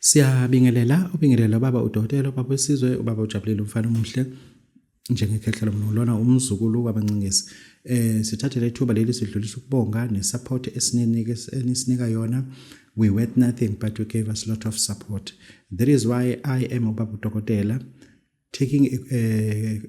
Siyabingelela ubaba uDokotela ubaba wesizwe ubaba uJabulile umfana omuhle njengekhehla lomlona umzukulu wabancingisi. Sithathe lethuba leli sidlulisa ukubonga nesupport esininika yona. We were nothing but you gave us a lot of support. That is why I am ubaba uDokotela taking a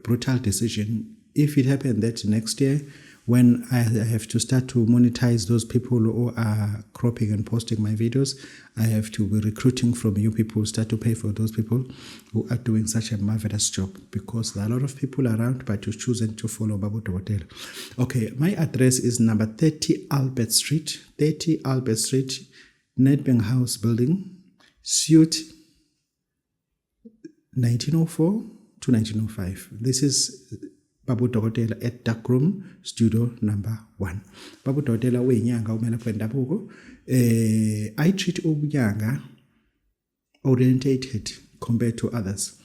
brutal decision. If it happened that next year, when I have to start to monetize those people who are cropping and posting my videos, I have to be recruiting from you people, start to pay for those people who are doing such a marvelous job, because there are a lot of people around, but you've chosen to follow Babu Hotel. Okay, my address is number 30 Albert Street, Nedbank House Building, Suite 1904 to 1905. This is Babu Dokotela at Darkroom Studio number 1. Babu Dokotela uyinyanga umelaphi wendabuko. I treat ubunyanga orientated compared to others,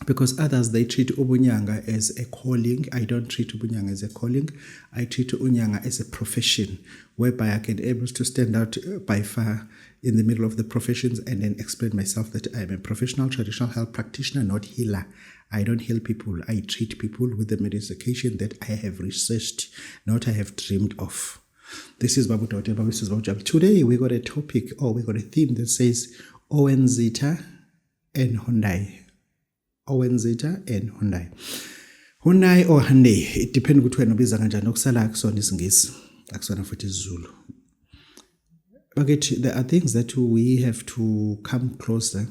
because others, they treat ubunyanga as a calling. I don't treat ubunyanga as a calling. I treat ubunyanga as a profession, whereby I can able to stand out by far in the middle of the professions and then explain myself that I am a professional traditional health practitioner, not healer. I don't heal people. I treat people with the medication that I have researched, not I have dreamed of. This is Babu Dokotela. This is Babu Jab. Today we got a topic, or we got a theme that says ONZeta and Hyundai. ONZeta and Hyundai. Hyundai or Hyundai, it depends which one ubiza kanjani. Okusala akusona isingisi, akusona futhi isiZulu. But there are things that we have to come closer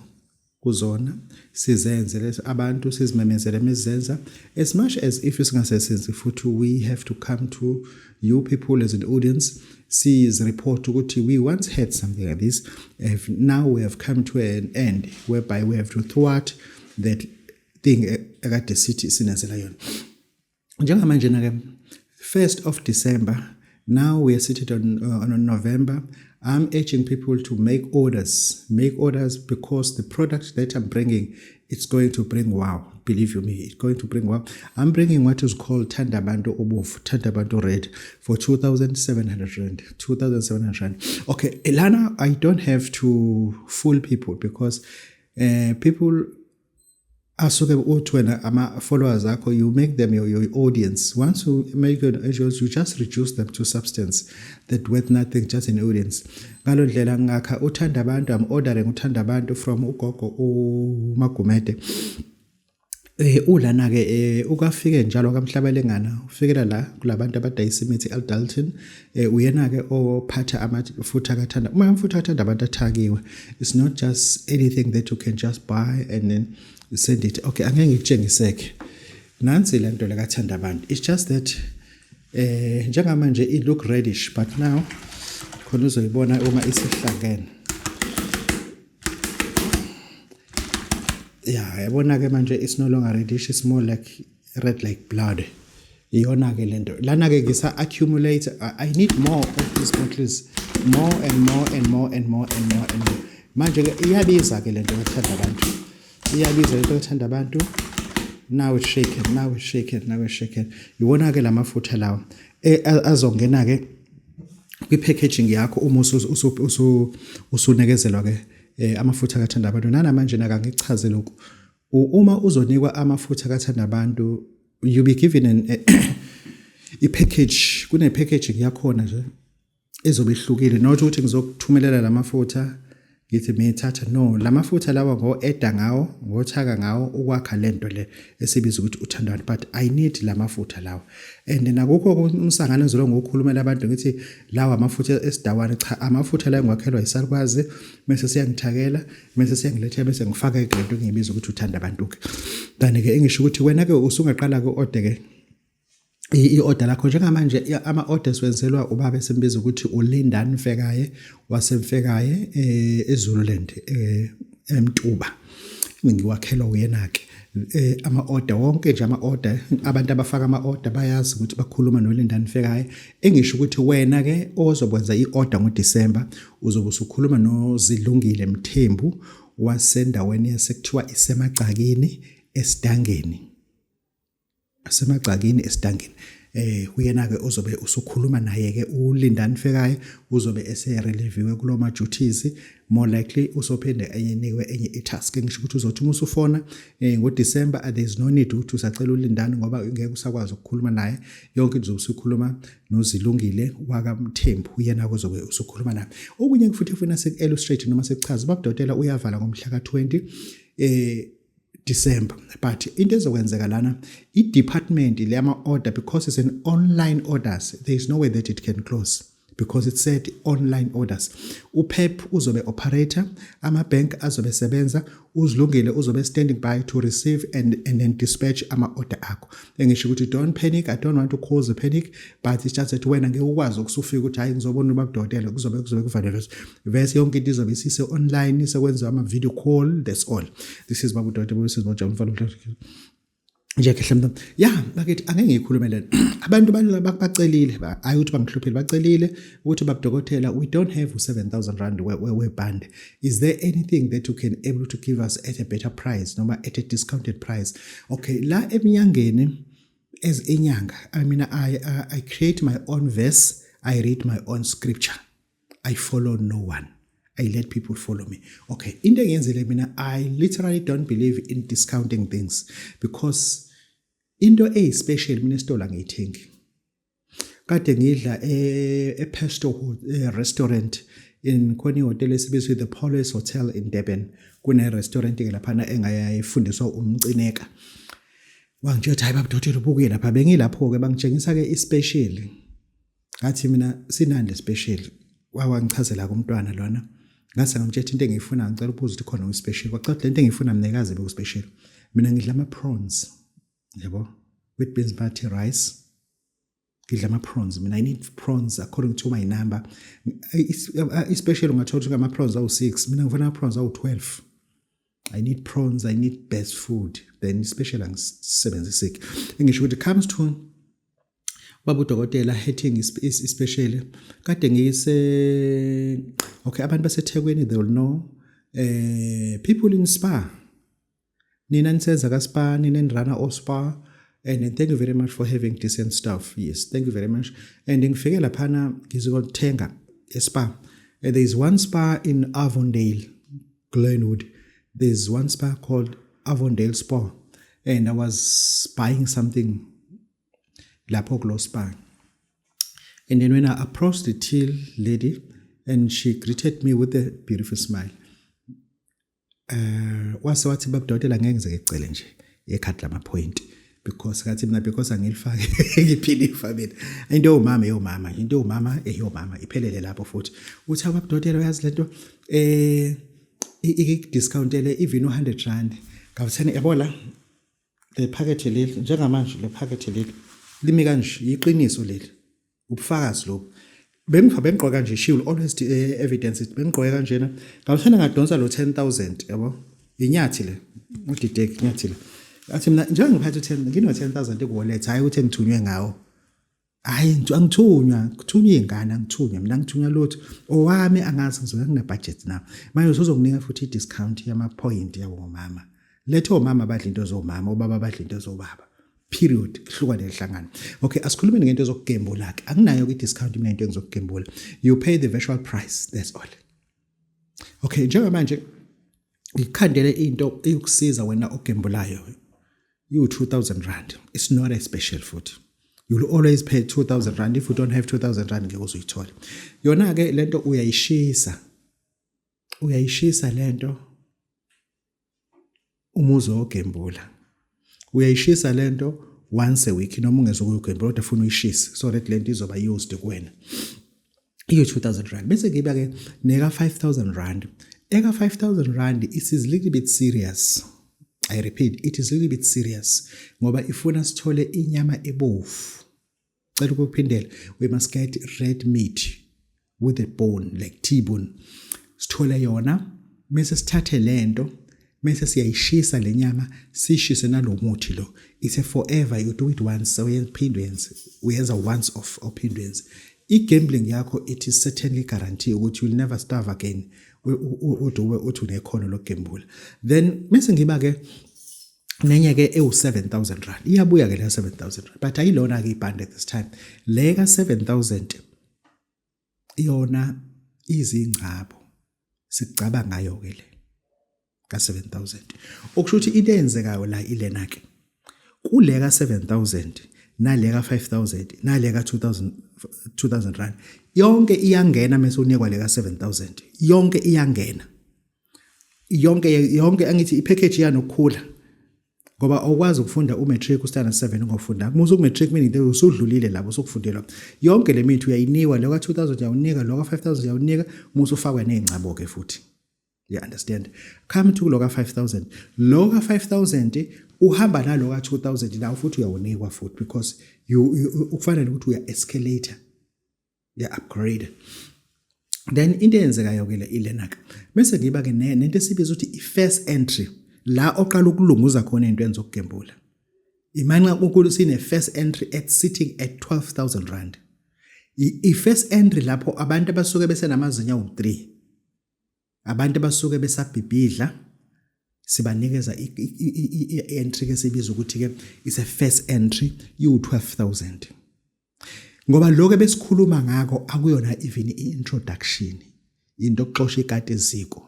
kuzona sizenze lezo abantu sizimemezele mezenza, as much as if singasesenzi futhi we have to come to you people as an audience. See report ukuthi we once had something like this, now we have come to an end whereby we have to thwart that thing ekade sithi sinenzela yona. Njengamanje na ke 1st of December, now we are seated on November. I'm urging people to make orders because the product that I'm bringing, it's going to bring wow. Believe you me, it's going to bring wow. I'm bringing what is called Thandabantu Obovu, Thandabantu Red for 2,700 rand. 2,700 rand. Okay, Elana, I don't have to fool people, because people asuke uthwena ama followers akho, you make them your audience. Once you make your audience, you just reduce them to substance that worth nothing, just an audience. Ngalo ndlela ngakha uThandabantu, I'm ordering uThandabantu from ugogo uMagumede. Ulana ke ukafike njalo kaMhlabelengana, ufikela la kulabantu abadayisa imithi eAldalton. Uyena ke ophatha amafutha kaThanda. Uma amafutha kaThandabantu athakiwe, it's not just anything that you can just buy and then send it. Okay, angeke ngikutshengiseke. Nansi lento lekaThandabantu. It's just that njengamanje it look reddish, but now khona uzoyibona uma isihlangene. Yeah, yabona ke manje it's no longer reddish, it's more like red like blood. Iyona ke lento. Lana ke ngisa accumulate. I need more of these bottles. More and more and more and more and more and more. Manje ke iyabiza ke lento kaThandabantu. Iyabiza lento kaThandabantu. Now it's shaken. Yibona ke lamafutha lawo azongena ke kwi-packaging yakho uma usunekezelwa ke amafutha kaThandabantu. Namanje naka ngichaze lokho. Uma uzonikwa amafutha kaThandabantu, you be given i-package. Kune-packaging yakhona nje ezobe ihlukile, not ukuthi ngizokuthumelela lamafutha ngithi ngithatha. No, lamafutha lawa ngo-eda ngawo, ngothaka ngawo ukwakha lento le esibiza ukuthi uThandabantu. But I need lamafutha lawa, and nakukho umsangano ezolo ngokukhulumela abantu ngithi lawa amafutha esidawana. Cha, amafutha la engiwakhelwa yisalukwazi, bese siyangithakela, bese siyangilethela, bese ngifaka into engiyibiza ukuthi uThandabantu ke. Kanti ke engisho ukuthi wena ke usungaqala ke order ke i-order lakho. Njengamanje ama-orders wenzelwa ubaba esimbiza ukuthi uLindani Mfekaye waseMfekaye eZululand eMtuba. Ngiwakhelwa uyena ke ama-order wonke nje, ama-order abantu abafaka ama-order bayazi ukuthi bakhuluma noLindani Mfekaye. Engisho ukuthi wena ke ozokwenza i-order ngoDisemba uzobe usukhuluma noZilungile Mthembu wasendaweni yasekuthiwa isemagcakini esidangeni. uyena ke uzobe usukhuluma naye ke uLindani Fekayi uzobe ese-relieviwe kulo ma-duties more likely usophinde enikwe enye i-task ngisho ukuthi uzothi uma usufona ngoDecember there is no need ukuthi usacela uLindani ngoba ngeke usakwazi ukukhuluma naye yonke into uzokhuluma noZilungile wakaMthembu uyena kuzobe usukhuluma naye okunye futhi ufuna sek-illustrate noma sekuchaza babudokotela uyavala ngomhla ka-20 December but into ezokwenzeka lana i-department leyama-order because it's an online orders there is no way that it can close because it said online orders uPep uzobe operator ama-bank azobe sebenza uZilungile uzobe standing by to receive and then dispatch ama-order akho engisho ukuthi don't panic I don't want to cause a panic but it's just that wena ngeke ukwazi ukusufika ukuthi hayi ngizobona ubabudokotela kuzobe kufanele verse yonke into izobe sise online sekwenziwa ama-video call that's all this is babudokotela this is John nje kahle mntwana yeah bakithi angeke ngikhulume lento abantu bacelile ayi ukuthi bangihluphile bacelile ukuthi babudokotela we don't have 7,000 rand we-band is there anything that you can able to give us at a better price noma at a discounted price okay la eminyangeni as inyanga I mean I create my own verse I read my own scripture I follow no one I let people follow me. Okay, into engiyenzile mina I literally don't believe in discounting things because into special mina esitolo angiyithengi. Kade ngidla Pesto restaurant in khona ihotel esibizwe the Palace Hotel in Durban. Kune restaurant ke lapha engayifundiswa umcineka. Wangitshela ukuthi hayi babudokotela ubuke lapha bengilapho ke bangitshengisa ke ispecial. Ngathi mina sinande special. Wawangichazela kumntwana lona. Ngase ngamtshela into engiyifuna ngicela ubuze ukuthi khona uspecial kwaqala lento engiyifuna mnikazi bekuspecial mina ngidla ama prawns yabo with beans party rice ngidla ama prawns mina I need prawns according to my number especially ungathola ukuthi ama prawns awu6 mina ngifuna ama prawns awu12 I need prawns I need best food then special angisebenzisiki ngisho ukuthi comes to babudokotela hating especially kade ngiyise okay abantu baseThekwini they will know people in spa nina nisenza ka spa nina nirana o spa and thank you very much for having decent stuff yes thank you very much and ngifike laphana ngizokuthenga spa there is one spa in Avondale Glenwood there's one spa called Avondale Spa and I was buying something lapho kulo spa and then when I approached the till lady and she greeted me with a beautiful smile wathi babudokotela ngeke ngize ngicele nje ekhadi lama point because kathi mina because angilifake ngiphila ifamily into yomama iphelele lapho futhi uthi babudokotela uyazi lento discountele even 100 rand ngawuthena yabona le packet leli njengamanje le packet leli limi kanje iqiniso leli ubufakazi lo bengigqoka nje she will always evidence it bengigqoka kanjena ngawuthena ngadonsa lo 10,000 yabo inyathi le udidek inyathi le athi mina njengoba ngiphathe 10 ngino 10,000 ekuwallet hayi uthi ngithunywe ngawo hayi angithunywa kuthunywa ingane angithunywa mina ngithunywa lotho owami angazi ngizoya kuna budget na manje uzokunika futhi i discount yama point yabo mama letho mama badla into zomama ubaba badla into zobaba period ihluka lehlangana okay asikhulumeni ngento zokugembula ke anginayo i-discount mina into engizokugembula you pay the virtual price that's all okay njengamanje ikhandele into eyokusiza wena ogembulayo you 2,000 rand it's not a special food you will always pay 2,000 rand if you don't have 2,000 rand ngeke uzuyithola yona ke lento uyayishisa lento umuzo ogembula uyayishisa lento once a week noma ungezokuyigembula kodwa ufuna uyishise so that lento izoba used kuwena iyo 2,000 rand bese ngiba ke neka 5,000 rand eka 5,000 rand it is a little bit serious I repeat it is a little bit serious ngoba ifuna sithole inyama ebovu cela ukuphindela we must get red meat with a bone like T-bone sithole yona bese sithathe lento mase siyayishisa lenyama sishise nalomuthi lo it's a forever you do it once so uyenza once of opinions igambling yakho it is certainly guarantee ukuthi you will never starve again uthi unekhono lokugembula then mase ngiba ke nenye ke ewu-7,000 rand iyabuya ke la 7,000 rand but ayilona ke ibhande at this time le ka 7,000 yona izingcabo sicaba ngayo ke le ka 7,000 okusho ukuthi into eyenzekayo la ilena ke kule ka 7,000 nale ka 5,000 nale ka 2,000 rand yonke iyangena mase unikwa le ka 7,000 yonke iyangena yonke angithi ipackage yanokukhula ngoba awukwazi ukufunda umatric ustana 7 ngofunda musu ukumatric meaning into usudlulile labo sokufundelwa yonke le mithi uyayiniwa lo ka 2,000 uyawunika lo ka 5,000 uyawunika musu ufakwe nezingcabo ke futhi you understand come to lo ka 5,000 lo ka 5,000 uhamba nalo ka 2,000 la futhi uyawunikwa futhi because ukufanele ukuthi uya escalator ya upgrade then into eyenzekayo ke ilena ke bese ngiba ke nento esibiza ukuthi i-first entry la oqala ukulunguza khona into enzo kugembula imani unkulu sine first entry at sitting at 12,000 rand i-first entry lapho abantu abasuke besenamazinya u3 abantu abasuke besabhibhidla sibanikeza i-entry ke sibiza ukuthi ke is a first entry you-12,000 ngoba lokho besikhuluma ngako akuyona even i-introduction into okuxosha ikati eziko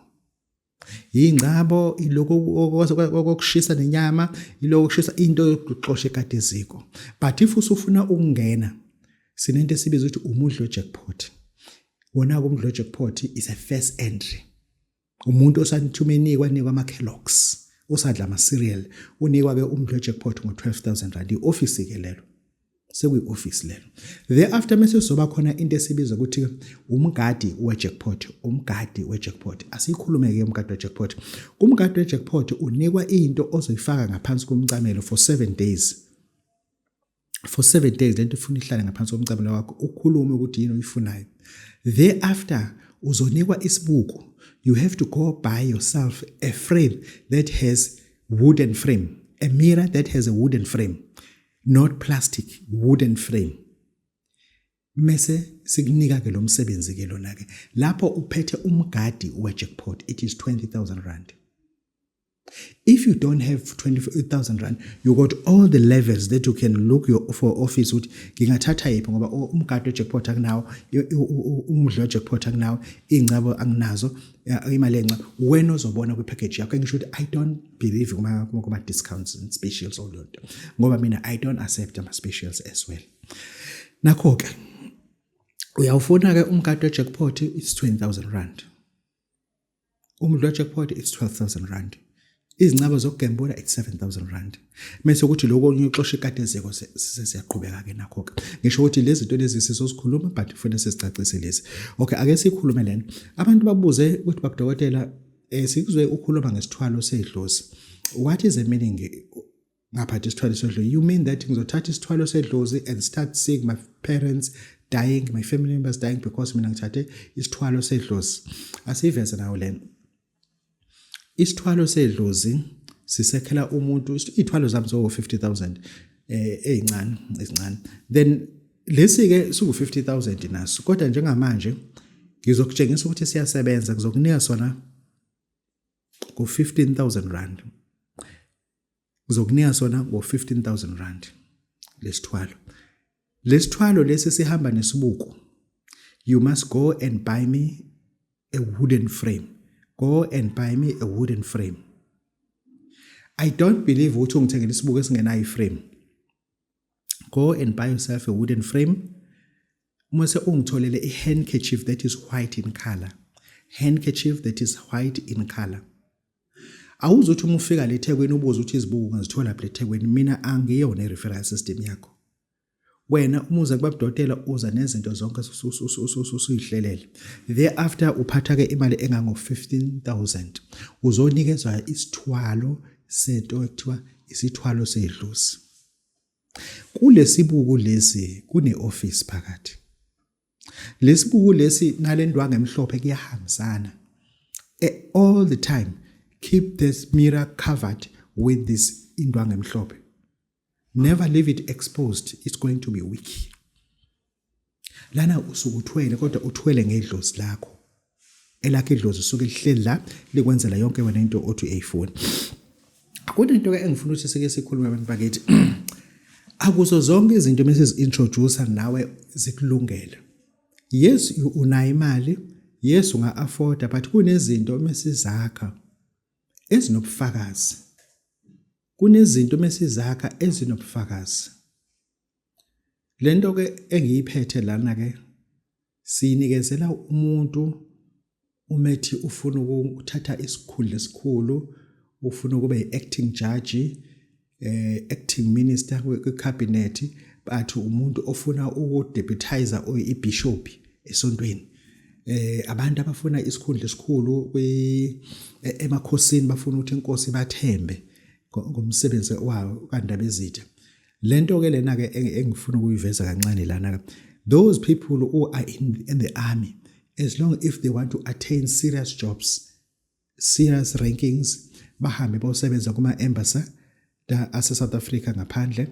ingcabo iloko okushisa nenyama iloko okushisa into yokuxosha ikati eziko but if usufuna ukungena sinento esibiza ukuthi umudlo jackpot wona umudlo jackpot is a first entry umuntu osanithumenikwa nikwa ama Kellogg's usadla ama cereal unikwa ke umudlo jackpot ngo-12,000 rand i-office ke lelo sekuyi-office lelo thereafter mase soba khona into esibiza ukuthi umgadi we-jackpot asiyikhulume-ke umgadi we-jackpot kumgadi we-jackpot unikwa into ozoyifaka ngaphansi komncamelo for 7 days lento ufuna ihlale ngaphansi komncamelo wakho ukhulume ukuthi yini oyifunayo thereafter uzonikwa isibuko you have to go buy yourself a frame that has wooden frame a mirror that has a wooden frame not plastic wooden frame mase sikunika ke lo msebenzi ke lona ke lapho uphethe umgadi we-jackpot it is 20,000 rand if you don't have 20,000 rand you got all the levels that you can look for office ukuthi ngingathatha yiphi ngoba umgadi we-jackpot akunawo umdlo we-jackpot akunawo ingcabo anginazo imali enca wena uzobona kwi-package yakho ngisho ukuthi I don't believe kuma discounts and specials all that ngoba mina I don't accept ama specials as well nakho ke uyawufuna ke umgadi we-jackpot it's 20,000 rand umdlo we-jackpot it's 12,000 rand izincabo zokugembula it's 7,000 rand mase ukuthi lokho uyoxosha ikade ezeko sesiyaqhubeka ke nakho ke ngisho ukuthi lezi zinto lezi sizosikhuluma but kufanele sesicacise lezi okay ake sikhulume lena abantu babuze ukuthi babudokotela sikuzwe ukhuluma ngesithwalo sedlozi what is the meaning ngapha isithwalo sedlozi you mean that ngizothatha isithwalo sedlozi and start seeing my parents dying my family members dying because mina ngithathe isithwalo sedlozi asiveze nawo lena isithwalo sedlozi sisekhela umuntu ithwalo zami zo 50,000 ezincane then lesi ke suku 50,000 naso kodwa njengamanje ngizokutshengisa ukuthi siyasebenza kuzokunika sona ku 15,000 rand ngizokunika sona ngo 15,000 rand lesithwalo lesi sihamba nesibuko you must go and buy me a wooden frame go and buy me a wooden frame I don't believe ukuthi ungithengele isibuko esingenayo iframe go and buy yourself a wooden frame mase ungitholele a handkerchief that is white in color awuzothi uma ufika le eThekwini ubuza ukuthi izibuko ungazithola lapha eThekwini mina angiyona i-referral system yakho wena umuza kubabudotela uza nezinto zonke usuyihlelele thereafter uphatha ke imali engango 15,000 uzonikezwa isithwalo sento ekuthiwa isithwalo sedlozi kulesibuko lesi kune office phakathi lesibuko lesi nalendwangu emhlophe kuyahambisana all the time keep this mirror covered with this indwangu emhlophe never leave it exposed it's going to be weak lana usukuthwele kodwa uthwele ngedlozi lakho elakhe idlozi usuke lihleli la likwenzela yonke wena into othi uyayifuna kunento ke engifuna ukuthi sike sikhulume abantu bakithi akuzo zonke izinto mesizi-introduce nawe zikulungela. Yes, unayo imali, yes unga-afforda, but kunezinto mesizakha ezinobufakazi. Kunezinto mesizakha ezinobufakazi. Lento ke engiyiphethe lana ke sinikezela umuntu umethi ufuna ukuthatha isikhundla esikhulu, ufuna ukuba yi-acting judge, acting minister kwicabinet, but umuntu ofuna ukudeputizer i-bishop esontweni. Abantu abafuna isikhundla esikhulu emakhosini bafuna ukuthi inkosi bathembe ngomsebenzi wawo kandaba ezitha. Lento ke lena ke engifuna ukuyiveza kancane lana, those people who are in the army, as long if they want to attain serious jobs, serious rankings, bahambe bosebenza kuma-embassy ase-South Africa ngaphandle,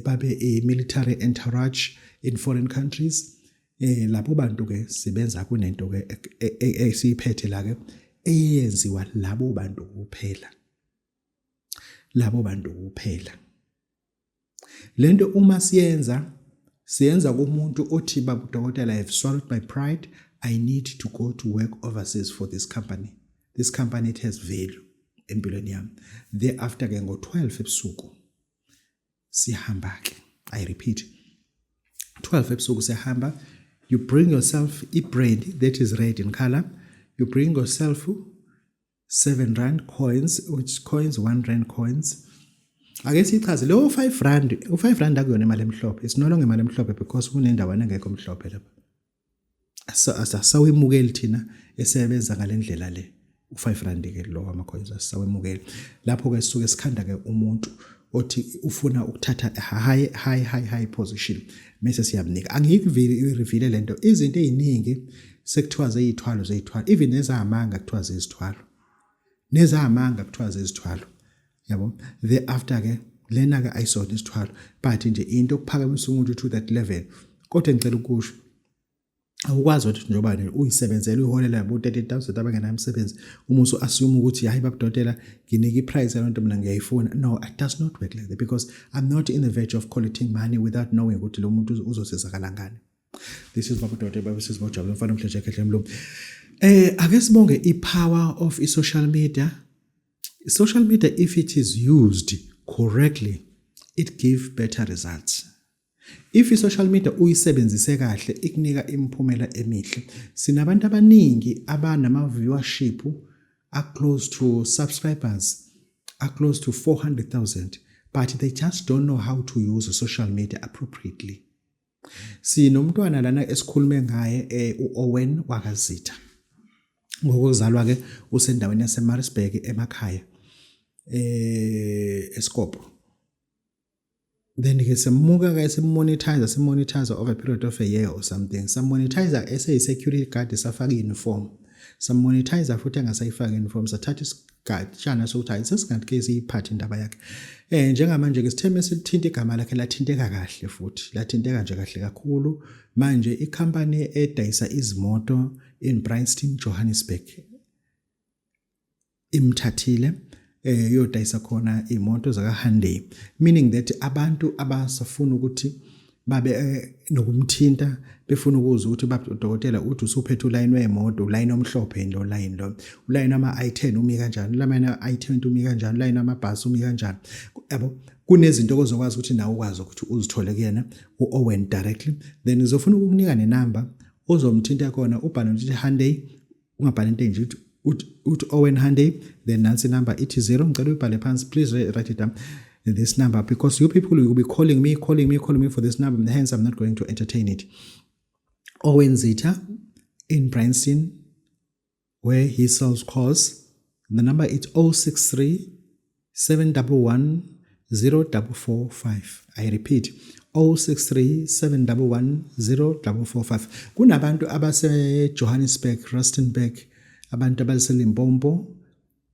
babe a-military entourage in foreign countries. Labo bantu ke sibenza kunento ke esiyiphethe la ke eyenziwa labo bantu kuphela. Labo bantu kuphela. Lento uma siyenza kumuntu othi baba dokotela, I have swallowed my pride, I need to go to work overseas for this company. This company, it has value empilweni yami. Thereafter ke ngo-12 ebusuku siyahamba ke. I repeat, 12 ebusuku siyahamba. You bring yourself a bread that is red in color. You bring yourself 7 rand coins, which coins 1 rand coins. Ake sichaze lo 5 rand, u5 rand akuyona imali emhlophe. It's no longer imali emhlophe because kunendawana engekho emhlophe lapha. Asawemukeli thina esebenza ngalendlela le. U5 rand ke lo ama-coins asawemukeli. Lapho ke sisuke sikhanda ke umuntu othi ufuna ukuthatha high position mase siyamnika. Angikuvile lento izinto eziningi sekuthiwa zeyithwalo even nezamanga kuthiwa zezithwalo. Nezamanga kuthiwa zezithwalo. Yabo, thereafter ke lena ke ayisona isithwalo, but nje into okuphakamisa umuntu to that level. Kodwa ngicela ukusho awukwazi ukuthi njobani uyisebenzele uyiholela labo 30,000 abangena umsebenzi umuso assume ukuthi hayi babudodela nginika iprice yalonto mina ngiyayifuna. No, it does not work like that, because I'm not in the verge of collecting money without knowing ukuthi lo muntu uzosizakala ngani. This is babudodela babesizwe bojabula mfana umhleje ekhehle mlungu. Ake sibonge ipower of social media. Social media, if it is used correctly, it gives better results. If social media uyisebenzise kahle ikunika imiphumela emihle. Sinabantu abaningi abanama viewership are close to subscribers, are close to 400,000, but they just don't know how to use social media appropriately. Sinomntwana lana esikhulume ngaye uOwen wakazitha. Ngokuzalwa ke usendaweni yaseMaritzburg emakhaya. Eskopo. Then he monetizer over a period of a year or something. Some monetizer a security guard isafaka uniform. Some monetizer futhi angasayifaka uniform sathatha isigajana sokuthi sesingathi ke siyiphathe indaba yakhe. Njengamanje ke sitheme sithinta igama lakhe lathinteka kahle futhi. Lathinteka nje kahle kakhulu. Manje icompany edayisa izimoto in Bryanston, Johannesburg imthathile yodayisa khona imoto zaka Hyundai, meaning that abantu abasafuna ukuthi babe nokumthinta befuna ukuza ukuthi babudokotela uthi usuphethe uline wemoto, uline omhlophe lo line lo, uline ama i10 umi kanjani, uline i20 umi kanjani, uline amabhasi umi kanjani. Yabo, kunezinto ozokwazi ukuthi nawe ukwazi ukuthi uzithole kuyena uOwen directly. Then uzofuna ukukunika nenumber ozomthinta khona, ubhale ukuthi Hyundai, ungabhali into enje uthi Owen Hyundai, then nansi number it is 0. Ngicela ubhale phansi, please write it down, this number, because you people will be calling me for this number, hence I'm not going to entertain it. Owen Zita in Bryanston, where he sells cars. The number is 063 711 0445. I repeat, 063 711 0445. Kunabantu abase Johannesburg, Rustenburg, abantu abaselimpompo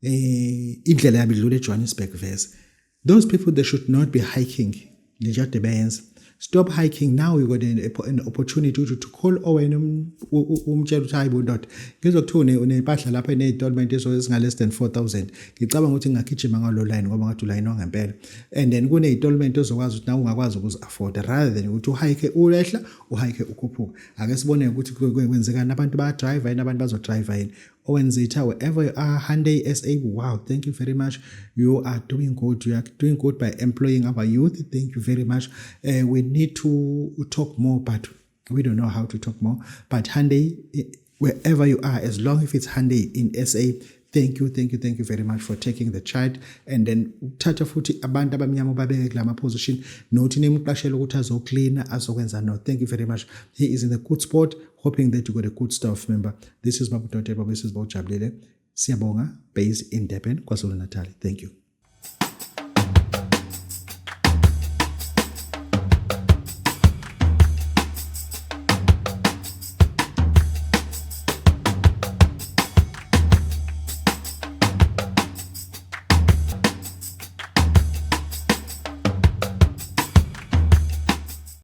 indlela yabo idlule eJohannesburg verse. Those people, they should not be hiking. They just beyenza. Stop hiking now. You got an opportunity to call Owen umtshela ukuthi hayi bondoda ngizokuthiwa unempahla lapha ene-installment ezinga-less than 4,000 ngicabanga ukuthi ngingagijima ngalo line ngoba ngathi ulayinwa ngempela, and then kune-installment ozokwazi ukuthi nawe ungakwazi ukuzi-afforda rather than ukuthi uhayike ulehla uhayike ukhuphuka. Ake sibone ukuthi kwenzekani, abantu bayadrayiva yini, abantu bazodrayiva yini. Owenzitha, wherever you are, Hyundai SA, wow, thank you very much. You are doing good. You are doing good by employing our youth. Thank you very much. We need to talk more, but we don't know how to talk more. But Hyundai, wherever you are, as long as it's Hyundai in SA, thank you very much for taking the charge. And then thatha futhi abantu abamnyama babeke kulama position nothi nemqashela ukuthi azocleana azokwenza. No, thank you very much. He is in a good spot, hoping that you got a good staff member. This is Babu Dotebo, this is Bojabulile. Siyabonga, based in Durban, KwaZulu-Natal. Thank you.